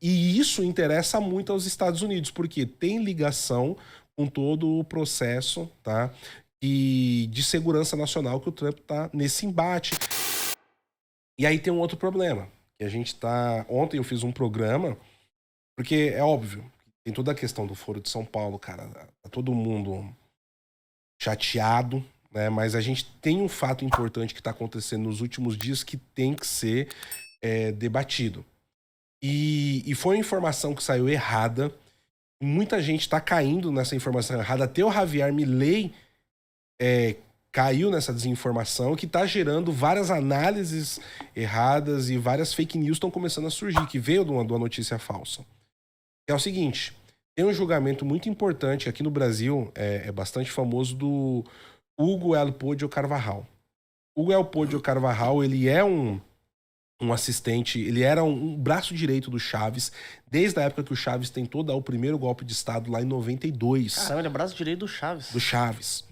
E isso interessa muito aos Estados Unidos, porque tem ligação com todo o processo, tá? E de segurança nacional que o Trump tá nesse embate. E aí tem um outro problema, que a gente tá... Ontem eu fiz um programa, porque é óbvio, tem toda a questão do Foro de São Paulo, cara, tá todo mundo chateado, né? Mas a gente tem um fato importante que tá acontecendo nos últimos dias que tem que ser debatido. E foi uma informação que saiu errada, muita gente tá caindo nessa informação errada, até o Javier Milei caiu nessa desinformação que está gerando várias análises erradas e várias fake news estão começando a surgir, que veio de uma notícia falsa. É o seguinte, tem um julgamento muito importante aqui no Brasil, é bastante famoso, do Hugo Elpodio Carvajal. Hugo Elpodio Carvajal, ele é um assistente, ele era um braço direito do Chaves, desde a época que o Chaves tentou dar o primeiro golpe de Estado lá em 92. Caramba, ele é braço direito do Chaves. Do Chaves.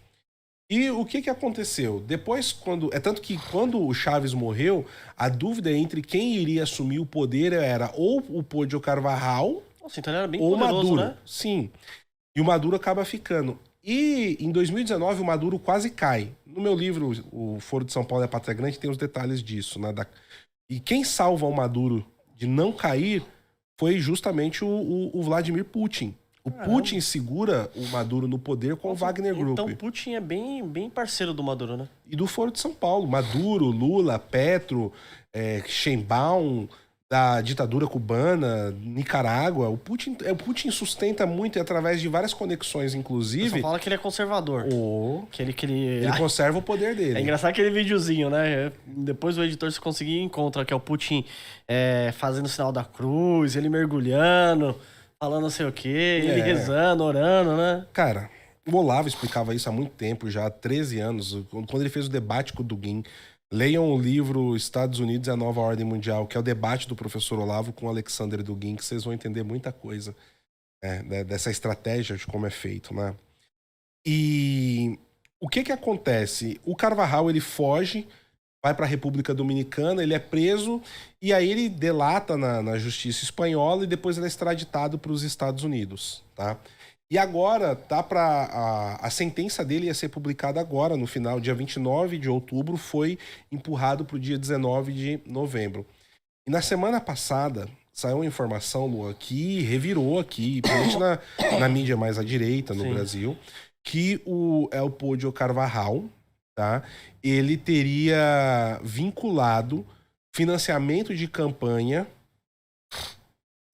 E o que aconteceu? Depois, tanto que quando o Chaves morreu, a dúvida entre quem iria assumir o poder era ou o Podio Carvajal. Nossa, então ele era bem ou poderoso, Maduro, né? Sim. E o Maduro acaba ficando. E em 2019 o Maduro quase cai. No meu livro, O Foro de São Paulo é a Pátria Grande, tem os detalhes disso, né? E quem salva o Maduro de não cair foi justamente o Vladimir Putin. O Putin segura o Maduro no poder com o Wagner Group. Então Putin é bem parceiro do Maduro, né? E do Foro de São Paulo. Maduro, Lula, Petro, Sheinbaum, da ditadura cubana, Nicarágua. O Putin sustenta muito e através de várias conexões, inclusive... Você só fala que ele é conservador. Que ele conserva o poder dele. É engraçado aquele videozinho, né? Depois o editor, se conseguir, encontra que é o Putin fazendo o sinal da cruz, ele mergulhando... Falando não sei o quê, ele rezando, orando, né? Cara, o Olavo explicava isso há muito tempo, já há 13 anos, quando ele fez o debate com o Dugin. Leiam o livro Estados Unidos e a Nova Ordem Mundial, que é o debate do professor Olavo com o Alexander Dugin, que vocês vão entender muita coisa dessa estratégia de como é feito, né? E o que acontece? O Carvajal, ele foge, vai para a República Dominicana, ele é preso e aí ele delata na justiça espanhola e depois ele é extraditado para os Estados Unidos, tá? E agora tá para a sentença dele ia ser publicada agora, no final, dia 29 de outubro, foi empurrado para o dia 19 de novembro. E na semana passada saiu uma informação, Lua, que revirou aqui, principalmente na mídia mais à direita no Brasil, que o Elpodio Carvajal, tá? Ele teria vinculado financiamento de campanha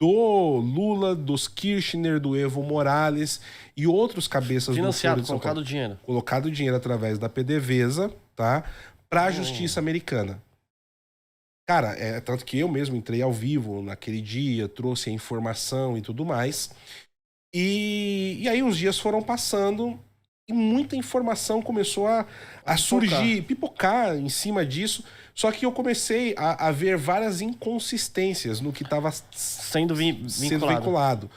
do Lula, dos Kirchner, do Evo Morales e outros cabeças do Foro de São Paulo. Colocado dinheiro através da PDVSA, tá? Para a justiça americana. Cara, tanto que eu mesmo entrei ao vivo naquele dia, trouxe a informação e tudo mais. E aí os dias foram passando e muita informação começou a surgir, pipocar em cima disso. Só que eu comecei a ver várias inconsistências no que estava sendo vinculado.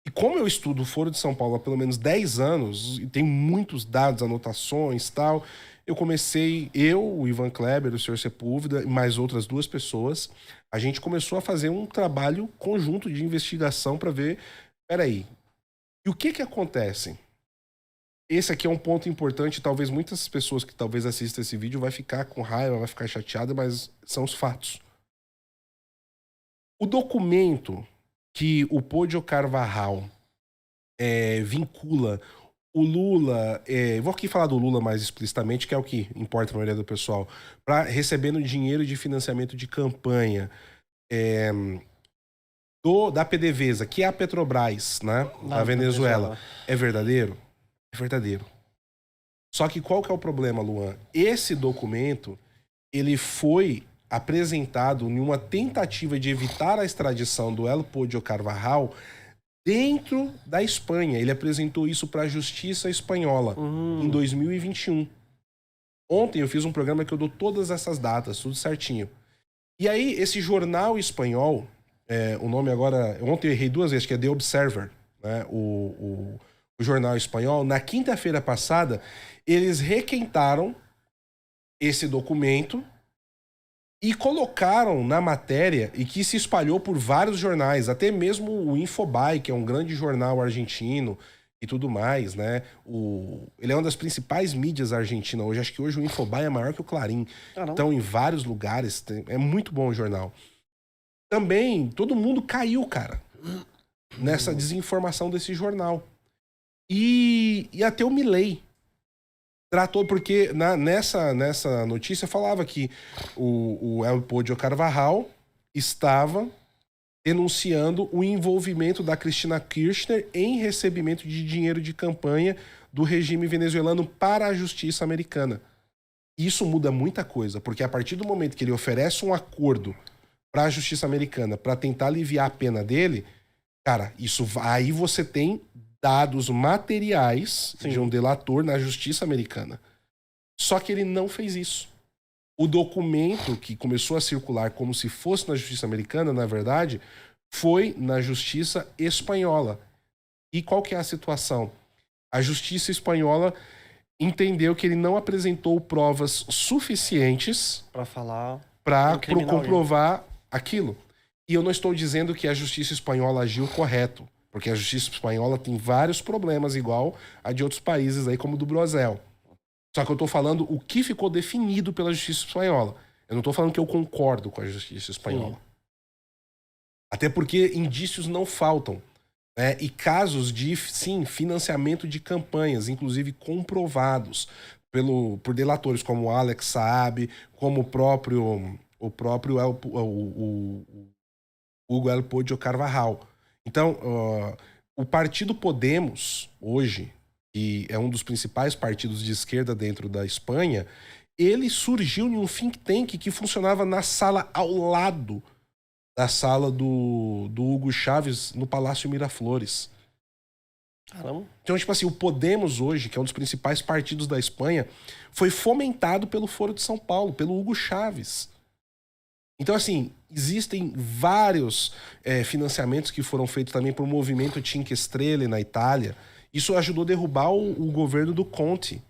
E como eu estudo o Foro de São Paulo há pelo menos 10 anos, e tenho muitos dados, anotações e tal, eu comecei, o Ivan Kleber, o Sr. Sepúlveda e mais outras 2 pessoas, a gente começou a fazer um trabalho conjunto de investigação para ver, peraí, e o que acontece? Esse aqui é um ponto importante, talvez muitas pessoas que talvez assistam esse vídeo vai ficar com raiva, vai ficar chateada, mas são os fatos. O documento que o Podio Carvajal vincula o Lula, vou aqui falar do Lula mais explicitamente, que é o que importa a maioria do pessoal, para recebendo dinheiro de financiamento de campanha da PDVSA, que é a Petrobras, né, da Venezuela. É verdadeiro? É verdadeiro. Só que qual que é o problema, Luan? Esse documento, ele foi apresentado em uma tentativa de evitar a extradição do Elpodio Carvajal dentro da Espanha. Ele apresentou isso para a justiça espanhola em 2021. Ontem eu fiz um programa que eu dou todas essas datas, tudo certinho. E aí, esse jornal espanhol, o nome agora... Ontem eu errei 2 vezes, que é The Observer, né? O jornal espanhol. Na quinta-feira passada, eles requentaram esse documento E colocaram na matéria, e que se espalhou por vários jornais, até mesmo o Infobae, que é um grande jornal argentino e tudo mais, né? Ele é uma das principais mídias argentinas hoje. Acho que hoje o Infobae é maior que o Clarim. Então, em vários lugares, é muito bom o jornal. Também, todo mundo caiu, cara, nessa desinformação desse jornal. E até o Milei tratou, porque nessa notícia falava que o Elpidio Carvajal estava denunciando o envolvimento da Cristina Kirchner em recebimento de dinheiro de campanha do regime venezuelano para a justiça americana. Isso muda muita coisa, porque a partir do momento que ele oferece um acordo para a justiça americana para tentar aliviar a pena dele, cara, aí você tem dados materiais de um delator na justiça americana. Só que ele não fez isso. O documento que começou a circular como se fosse na justiça americana, na verdade, foi na justiça espanhola. E qual que é a situação? A justiça espanhola entendeu que ele não apresentou provas suficientes para comprovar aquilo. E eu não estou dizendo que a justiça espanhola agiu correto, porque a justiça espanhola tem vários problemas igual a de outros países aí, como o do Brasil. Só que eu estou falando o que ficou definido pela justiça espanhola. Eu não estou falando que eu concordo com a justiça espanhola. Sim. Até porque indícios não faltam. Né? E casos de, sim, financiamento de campanhas, inclusive comprovados por delatores como o Alex Saab, como o próprio Hugo Elpidio Carvajal. Então, o partido Podemos, hoje, que é um dos principais partidos de esquerda dentro da Espanha, ele surgiu em um think tank que funcionava na sala ao lado da sala do Hugo Chávez, no Palácio Miraflores. Caramba. Então, tipo assim, o Podemos hoje, que é um dos principais partidos da Espanha, foi fomentado pelo Foro de São Paulo, pelo Hugo Chávez. Então, assim, existem vários financiamentos que foram feitos também por movimento Cinque Stelle na Itália. Isso ajudou a derrubar o governo do Conte,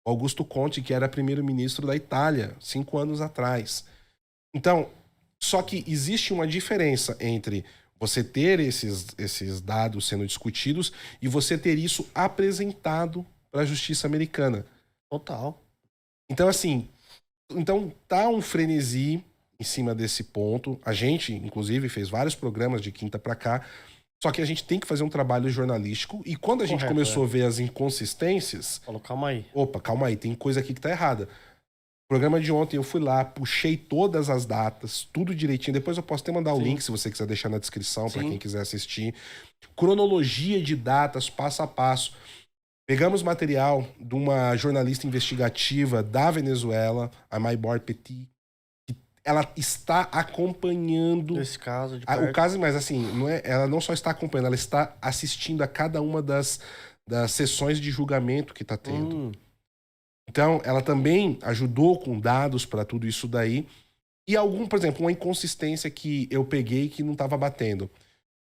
Augusto Conte, que era primeiro-ministro da Itália, 5 anos atrás. Então, só que existe uma diferença entre você ter esses dados sendo discutidos e você ter isso apresentado para a justiça americana. Total. Então, assim, tá um frenesi em cima desse ponto. A gente, inclusive, fez vários programas de quinta para cá, só que a gente tem que fazer um trabalho jornalístico e quando a gente começou a ver as inconsistências... Falou, calma aí. Opa, calma aí, tem coisa aqui que tá errada. No programa de ontem eu fui lá, puxei todas as datas, tudo direitinho. Depois eu posso até mandar o link, se você quiser deixar na descrição, para quem quiser assistir. Cronologia de datas, passo a passo. Pegamos material de uma jornalista investigativa da Venezuela, a Maybor Petit. Ela está acompanhando esse caso de perto. O caso, mas assim, ela não só está acompanhando, ela está assistindo a cada uma das sessões de julgamento que está tendo. Então, ela também ajudou com dados para tudo isso daí. E por exemplo, uma inconsistência que eu peguei que não estava batendo.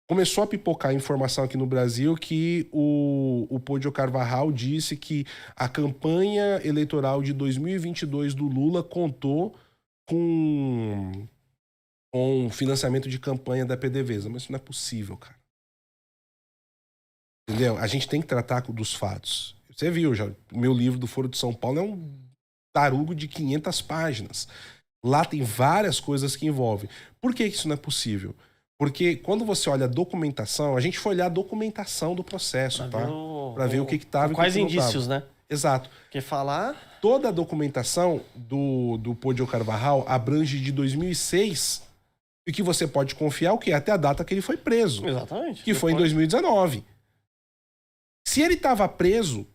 Começou a pipocar informação aqui no Brasil que o Podio Carvajal disse que a campanha eleitoral de 2022 do Lula contou com financiamento de campanha da PDVSA. Mas isso não é possível, cara. Entendeu? A gente tem que tratar dos fatos. Você viu já, o meu livro do Foro de São Paulo é um tarugo de 500 páginas. Lá tem várias coisas que envolvem. Por que isso não é possível? Porque quando você olha a documentação, a gente foi olhar a documentação do processo, tá? Para ver o que estava e o que não estava. Quais indícios, né? Exato. Quer falar? Toda a documentação do Podio Carvajal abrange de 2006 e que você pode confiar o que até a data que ele foi preso. Exatamente. Que foi em 2019. Se ele estava preso,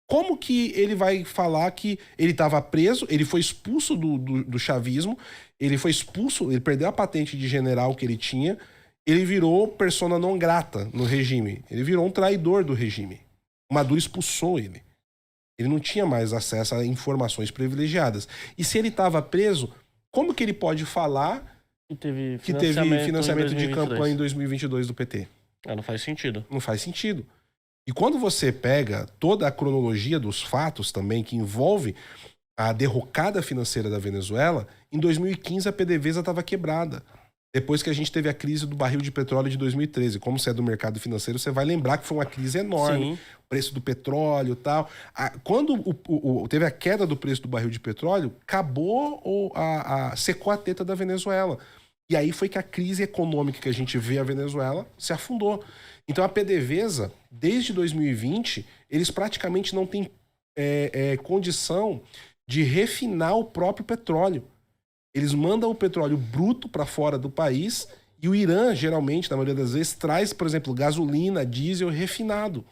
como que ele vai falar que ele estava preso, ele foi expulso do chavismo, ele foi expulso, ele perdeu a patente de general que ele tinha, ele virou persona non grata no regime, ele virou um traidor do regime. O Maduro expulsou ele. Ele não tinha mais acesso a informações privilegiadas. E se ele estava preso, como que ele pode falar que teve financiamento de campanha em 2022 do PT? Não faz sentido. Não faz sentido. E quando você pega toda a cronologia dos fatos também que envolve a derrocada financeira da Venezuela, Em 2015, a PDVSA estava quebrada. Depois que a gente teve a crise do barril de petróleo de 2013. Como você é do mercado financeiro, você vai lembrar que foi uma crise enorme. Sim. O preço do petróleo e tal. Quando teve a queda do preço do barril de petróleo, acabou secou a teta da Venezuela. E aí foi que a crise econômica que a gente vê a Venezuela se afundou. Então a PDVSA, desde 2020, eles praticamente não têm condição de refinar o próprio petróleo. Eles mandam o petróleo bruto para fora do país e o Irã, geralmente, na maioria das vezes, traz, por exemplo, gasolina, diesel refinado.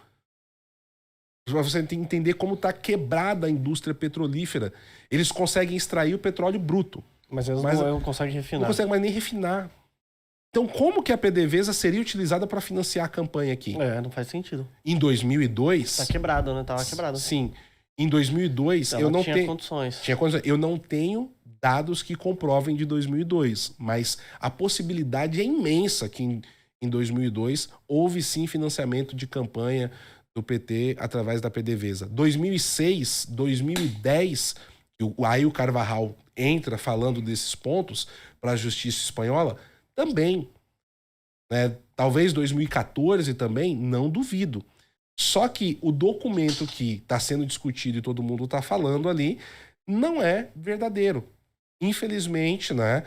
Para você entender como está quebrada a indústria petrolífera. Eles conseguem extrair o petróleo bruto. Mas eles não conseguem refinar. Não conseguem mais nem refinar. Então, como que a PDVSA seria utilizada para financiar a campanha aqui? Não faz sentido. Em 2002... Tá quebrado, né? Tava quebrado. Sim. Em 2002, eu não tenho... condições. Tinha condições. Eu não tenho dados que comprovem de 2002, mas a possibilidade é imensa que em 2002 houve sim financiamento de campanha do PT através da PDVSA. 2006, 2010, aí o Carvajal entra falando desses pontos para a justiça espanhola, também. Né? Talvez 2014 também, não duvido. Só que o documento que está sendo discutido e todo mundo está falando ali não é verdadeiro. Infelizmente, né,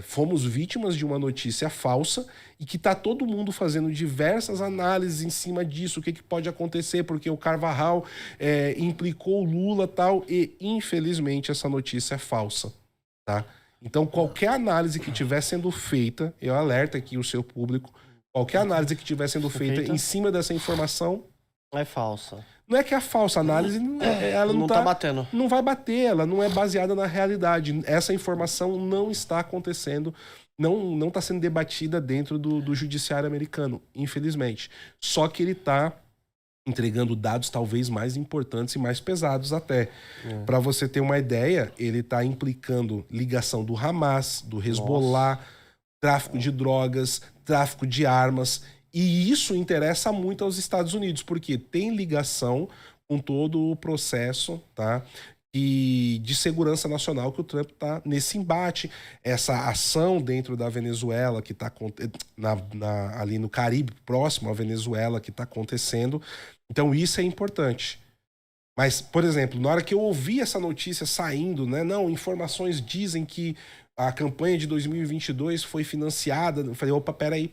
fomos vítimas de uma notícia falsa e que está todo mundo fazendo diversas análises em cima disso, o que pode acontecer, porque o Carvajal implicou o Lula e tal, e infelizmente essa notícia é falsa, tá? Então qualquer análise que estiver sendo feita, eu alerto aqui o seu público, qualquer análise que estiver sendo feita em cima dessa informação... É falsa. Não é que a falsa análise ela não tá batendo. Não vai bater, ela não é baseada na realidade. Essa informação não está acontecendo, não está sendo debatida dentro do judiciário americano, infelizmente. Só que ele está entregando dados talvez mais importantes e mais pesados até. Para você ter uma ideia, ele está implicando ligação do Hamas, do Hezbollah, tráfico de drogas, tráfico de armas. E isso interessa muito aos Estados Unidos, porque tem ligação com todo o processo, tá, de segurança nacional que o Trump está nesse embate. Essa ação dentro da Venezuela, que está ali no Caribe, próximo à Venezuela, que está acontecendo. Então isso é importante. Mas, por exemplo, na hora que eu ouvi essa notícia saindo, né, não, informações dizem que a campanha de 2022 foi financiada, eu falei, opa, peraí.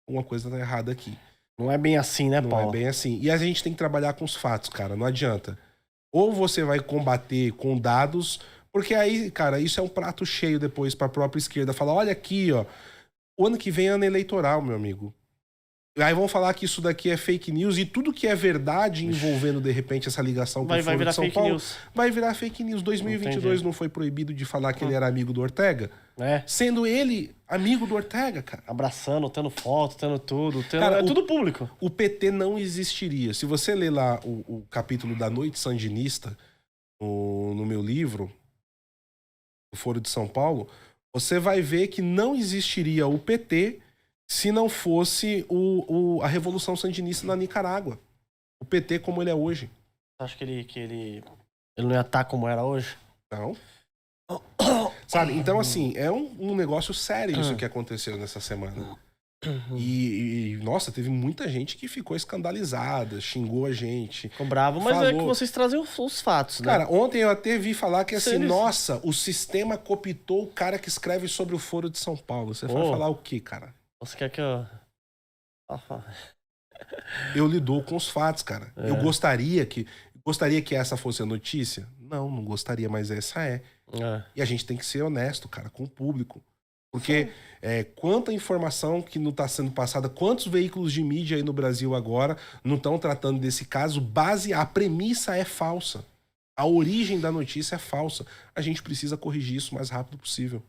Uma coisa tá errada aqui. Não é bem assim, né, Paulo? Não é bem assim. E a gente tem que trabalhar com os fatos, cara. Não adianta. Ou você vai combater com dados, porque aí, cara, isso é um prato cheio depois pra própria esquerda. Falar, olha aqui, ó. O ano que vem é ano eleitoral, meu amigo. Aí vão falar que isso daqui é fake news e tudo que é verdade envolvendo, de repente, essa ligação com o Foro de São Paulo vai virar fake news. 2022 não foi proibido de falar que ele era amigo do Ortega? Sendo ele amigo do Ortega, cara. Abraçando, tendo foto, tendo tudo. Cara, tudo público. O PT não existiria. Se você ler lá o capítulo da Noite Sandinista no meu livro, o Foro de São Paulo, você vai ver que não existiria o PT se não fosse a Revolução Sandinista na Nicarágua. O PT como ele é hoje. Você acha que ele não ia estar como era hoje? Não. Sabe? Então, assim, é um negócio sério isso que aconteceu nessa semana. Nossa, teve muita gente que ficou escandalizada, xingou a gente. Ficou bravo, mas é que vocês trazem os fatos, né? Cara, ontem eu até vi falar que assim, nossa, o sistema cooptou o cara que escreve sobre o Foro de São Paulo. Você vai falar o quê, cara? Você quer que eu... Eu lido com os fatos, cara. Eu gostaria que essa fosse a notícia? Não gostaria, mas essa é. E a gente tem que ser honesto, cara, com o público. Porque quanta informação que não está sendo passada, quantos veículos de mídia aí no Brasil agora não estão tratando desse caso, a premissa é falsa. A origem da notícia é falsa. A gente precisa corrigir isso o mais rápido possível.